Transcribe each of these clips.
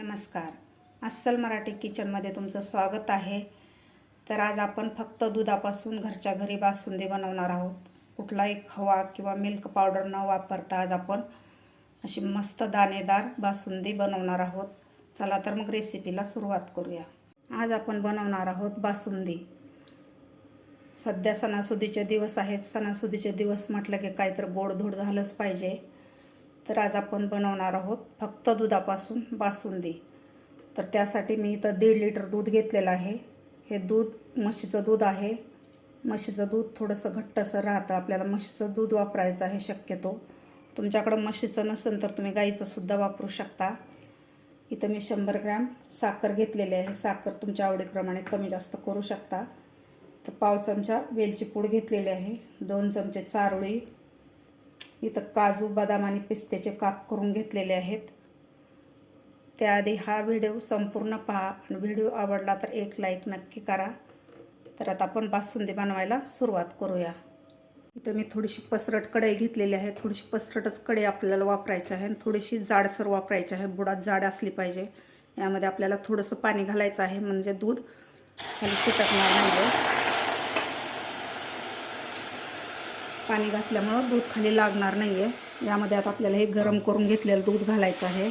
नमस्कार. अस्सल मराठी किचनमध्ये तुमचं स्वागत आहे. तर आज आपण फक्त दुधापासून घरच्या घरी बासुंदी बनवणार आहोत. कुठलाही खवा किंवा मिल्क पावडर न वापरता आज आपण अशी मस्त दाणेदार बासुंदी बनवणार आहोत. चला तर मग रेसिपीला सुरुवात करूया. आज आपण बनवणार आहोत बासुंदी. सध्या सणासुदीचे दिवस आहेत. सणासुदीचे दिवस म्हटलं की काहीतरी गोडधोड झालंच पाहिजे. तर आज आपण बनवणार आहोत फक्त दुधापासून बासुंदी. तर त्यासाठी मी इथं 1.5 लिटर दूध घेतलेलं आहे. हे दूध म्हशीचं दूध आहे. म्हशीचं दूध थोडंसं घट्टसर राहतं. आपल्याला म्हशीचं दूध वापरायचं आहे शक्यतो. तुमच्याकडं म्हशीचं नसेल तर तुम्ही गाईचंसुद्धा वापरू शकता. इथं मी 100 ग्रॅम साखर घेतलेली आहे. साखर तुमच्या आवडीप्रमाणे कमी जास्त करू शकता. तर 1/2 चमचा वेलची पूड घेतलेली आहे. 2 चमचे चारोळी. इथं काजू, बदाम आणि पिस्त्याचे काप करून घेतलेले आहेत. त्याआधी हा व्हिडिओ संपूर्ण पहा आणि व्हिडिओ आवडला तर एक लाईक नक्की करा. तर आता आपण बासुंदी बनवायला सुरुवात करूया. इथं मी थोडीशी पसरट कढई घेतलेली आहे. थोडीशी पसरटच कढई आपल्याला वापरायची आहे आणि थोडीशी जाडसर वापरायची आहे. बुडात जाड असली पाहिजे. यामध्ये आपल्याला थोडंसं पाणी घालायचं आहे म्हणजे दूध खाली चिटकणार नाही. पाणी घातल्यामुळं दूध खाली लागणार नाही आहे. यामध्ये आता आपल्याला हे गरम करून घेतलेलं दूध घालायचं आहे.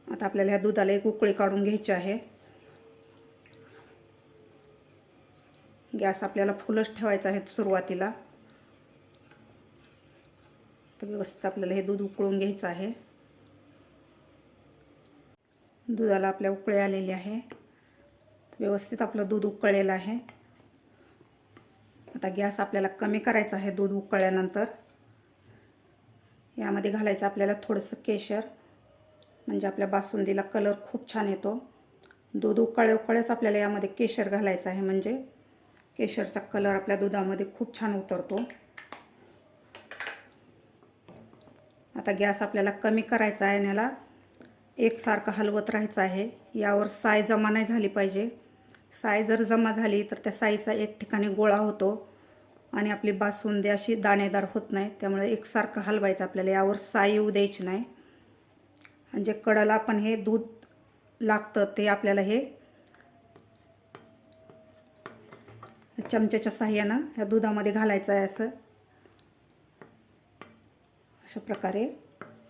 आता आपल्याला ह्या दुधाला एक उकळी काढून घ्यायची आहे. गॅस आपल्याला फुलच ठेवायचा आहे सुरुवातीला. तर व्यवस्थित आपल्याला हे दूध उकळून घ्यायचं आहे. दुधाला आपल्या उकळी आलेली आहे. व्यवस्थित आपलं दूध उकळलेलं आहे. आता गॅस आपल्याला कमी करायचा आहे. दूध उकळल्यानंतर यामध्ये घालायचं आपल्याला थोडंसं केशर, म्हणजे आपल्या बासुंदीला कलर खूप छान येतो. दूध उकळल्याच आपल्याला यामध्ये केशर घालायचं आहे म्हणजे केशरचा कलर आपल्या दुधामध्ये खूप छान उतरतो. आता गॅस आपल्याला कमी करायचा आहे आणि याला एकसारखं हलवत राहायचं आहे. यावर साय जमा नाही झाली पाहिजे. साय जर जमा झाली तर त्या साईचा एक ठिकाणी गोळा होतो आणि आपली बासुंदी अशी दाणेदार होत नाही. त्यामुळे एकसारखं हलवायचं आपल्याला. यावर साय येऊ द्यायची नाही. आणि जे कडाला पण हे दूध लागतं ते आपल्याला हे चमच्याच्या साह्यानं ह्या दुधामध्ये घालायचं आहे. अशा प्रकारे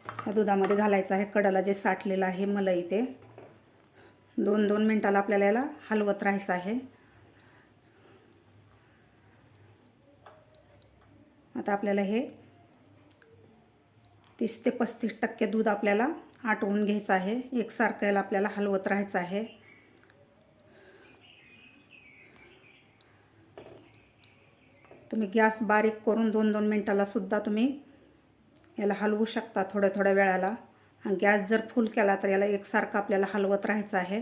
ह्या दुधामध्ये घालायचं आहे. कडाला जे साठलेलं आहे मलई ते 2-2 मिनिटाला आपल्याला याला हलवत राहायचं आहे. आता आपल्याला हे 30 ते 35% दूध आपल्याला आटवून घ्यायचं आहे. एकसारखं याला आपल्याला हलवत राहायचं आहे. तुम्ही गॅस बारीक करून 2-2 मिनिटाला सुद्धा तुम्ही याला हलवू शकता थोड्या थोड्या वेळाला. आणि गॅस जर फुल केला तर याला एकसारखं आपल्याला हलवत राहायचं आहे.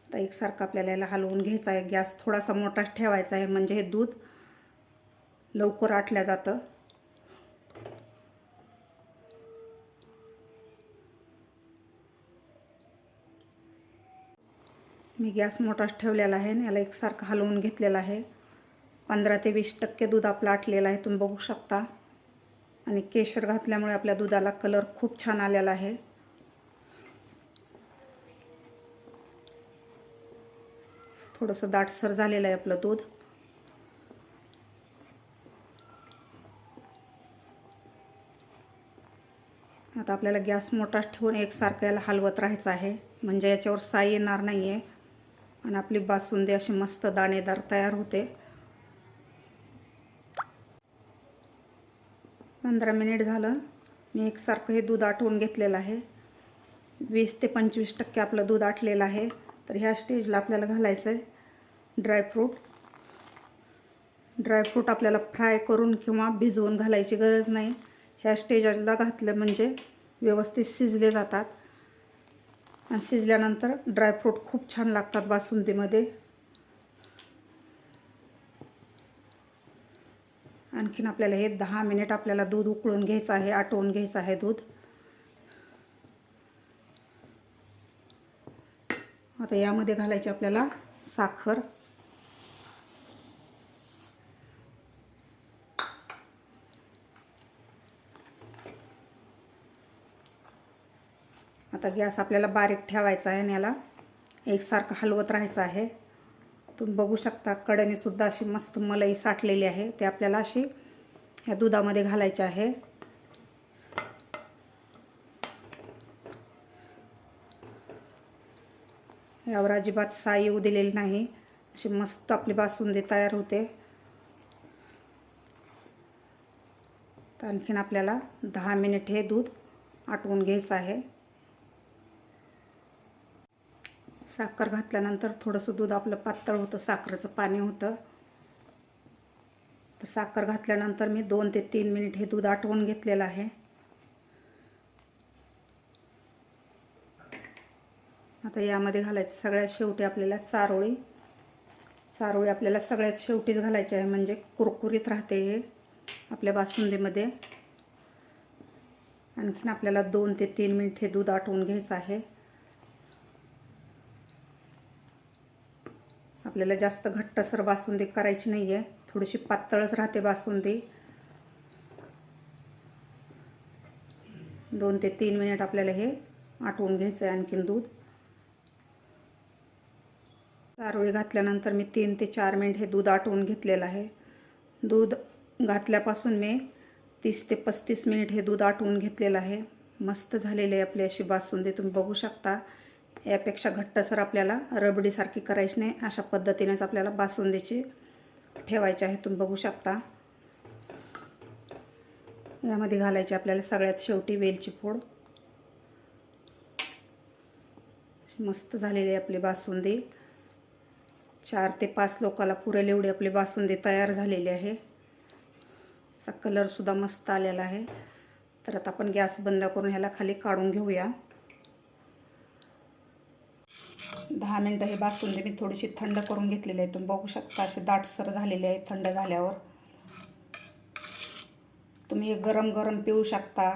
तर एकसारखं आपल्याला याला हलवून घ्यायचं आहे. गॅस थोडासा मोठाच ठेवायचा आहे म्हणजे हे दूध लवकर आटलं जातं. मी गॅस मोठाच ठेवलेला आहे आणि याला एकसारखं हलवून घेतलेलं आहे. 15 ते 20% दूध आपलं आटलेलं आहे तुम्ही बघू शकता. आणि केशर घातल्यामुळे आपल्या दुधाला कलर खूप छान आलेला आहे. थोडंसं दाटसर झालेलं आहे आपलं दूध. आता आपल्याला गॅस मोठाच ठेवून एकसारखं याला हलवत राहायचं आहे म्हणजे याच्यावर साई येणार नाही आहे आणि आपली बासुंदी अशी मस्त दाणेदार तयार होते. 15 मिनिट झालं. मी एकसारखं हे दूध आटवून घेतलेलं आहे. 20 ते 25% आपलं दूध आटलेलं आहे. तर ह्या स्टेजला आपल्याला घालायचं आहे ड्रायफ्रूट. ड्रायफ्रूट आपल्याला फ्राय करून किंवा भिजवून घालायची गरज नाही. ह्या स्टेजला घातलं म्हणजे व्यवस्थित शिजले जातात आणि शिजल्यानंतर ड्रायफ्रूट खूप छान लागतात बासुंदीमध्ये. आणखीन आपल्याला हे 10 मिनिट आपल्याला दूध उकळून घ्यायचं आहे, आटवून घ्यायचं आहे दूध. आता यामध्ये घालायची आपल्याला साखर. आता गॅस आपल्याला बारीक ठेवायचा आहे आणि याला एकसारखं हलवत राहायचं आहे. तुम्ही बघू शकता कडेने सुद्धा अशी मस्त मलाई साठलेली आहे. ते आपल्याला अशी या दुधामध्ये घालायची आहे. यावर अजिबात साई येऊ दिलेली नाही. अशी मस्त आपली बासुंदी तयार होते. तर आणखीन आपल्याला 10 मिनिट हे दूध आटवून घ्यायचं आहे. साखर घातल्यानंतर थोडंसं दूध आपलं पातळ होतं, साखरेचं पाणी होतं. तर साखर घातल्यानंतर मी 2 ते 3 मिनिट हे दूध आटवून घेतलेलं आहे. आता यामध्ये घालायचं सगळ्यात शेवटी आपल्याला चारोळी. चारोळी आपल्याला सगळ्यात शेवटीच घालायची आहे, म्हणजे कुरकुरीत राहते हे आपल्या बासुंदीमध्ये. आणखीन आपल्याला 2 ते 3 मिनिट हे दूध आटवून घ्यायचं आहे. आपल्याला जास्त घट्टसर बासुंदी करायची नाही आहे, थोडीशी पातळच राहते बासुंदी. 2 ते 3 मिनिट आपल्याला हे आटवून घ्यायचं आहे आणखीन दूध. चारोळी घातल्यानंतर मी 3 ते 4 मिनिट हे दूध आटवून घेतलेलं आहे. दूध घातल्यापासून मी 30 ते 35 मिनिट हे दूध आटवून घेतलेलं आहे. मस्त झालेली आहे आपली अशी बासुंदी. तुम्ही बघू शकता. यापेक्षा घट्टसर आपल्याला रबडीसारखी करायची नाही, अशा पद्धतीनेच आपल्याला बासुंदीची ठेवायची आहे. तुम्ही बघू शकता. यामध्ये घालायची आपल्याला सगळ्यात शेवटी वेलची पूड. मस्त झालेली आहे आपली बासुंदी. 4 ते 5 लोकांना पुरेल एवढी आपली बासुंदी तयार झालेली आहे. असा कलरसुद्धा मस्त आलेला आहे. तर आता आपण गॅस बंद करून ह्याला खाली काढून घेऊया. 10 मिनटं हे बासुंदी मी थोडीशी थंड करून घेतलेली आहे. तुम्ही बघू शकता असे दाटसर झालेले आहे. थंड झाल्यावर तुम्ही हे गरम गरम पिऊ शकता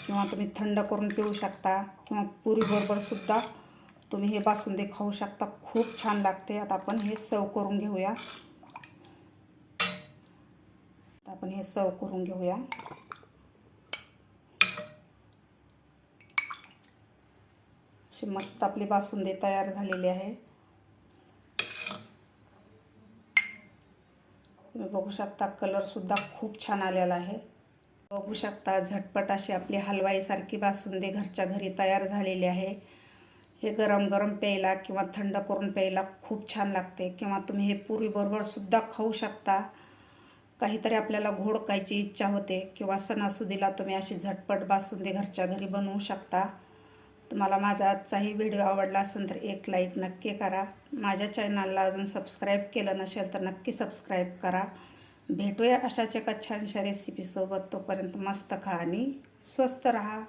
किंवा तुम्ही थंड करून पिऊ शकता किंवा पुरीबरोबर सुद्धा तुम्ही हे बासुंदी खाऊ शकता. खूप छान लागते. आता आपण हे सर्व करून घेऊया. आपण हे सर्व करून घेऊया. अशी मस्त आपली बासुंदी तयार झालेली आहे. तुम्ही बघू शकता कलरसुद्धा खूप छान आलेला आहे. बघू शकता झटपट अशी आपली हलवाईसारखी बासुंदी घरच्या घरी तयार झालेली आहे. हे गरम गरम प्यायला किंवा थंड करून प्यायला खूप छान लागते किंवा तुम्ही हे पुरीबरोबर सुद्धा खाऊ शकता. काहीतरी आपल्याला गोड खायची इच्छा होते किंवा सणासुदीला तुम्ही अशी झटपट बासुंदी घरच्या घरी बनवू शकता. तुम्हाला माझा आजचाही व्हिडिओ आवडला असेल तर एक लाईक नक्की करा. माझ्या चॅनलला अजून सबस्क्राईब केलं नसेल तर नक्की सबस्क्राईब करा. भेटूया अशाच एका छानशा रेसिपीसोबत. तोपर्यंत मस्त खा आणि स्वस्त राहा.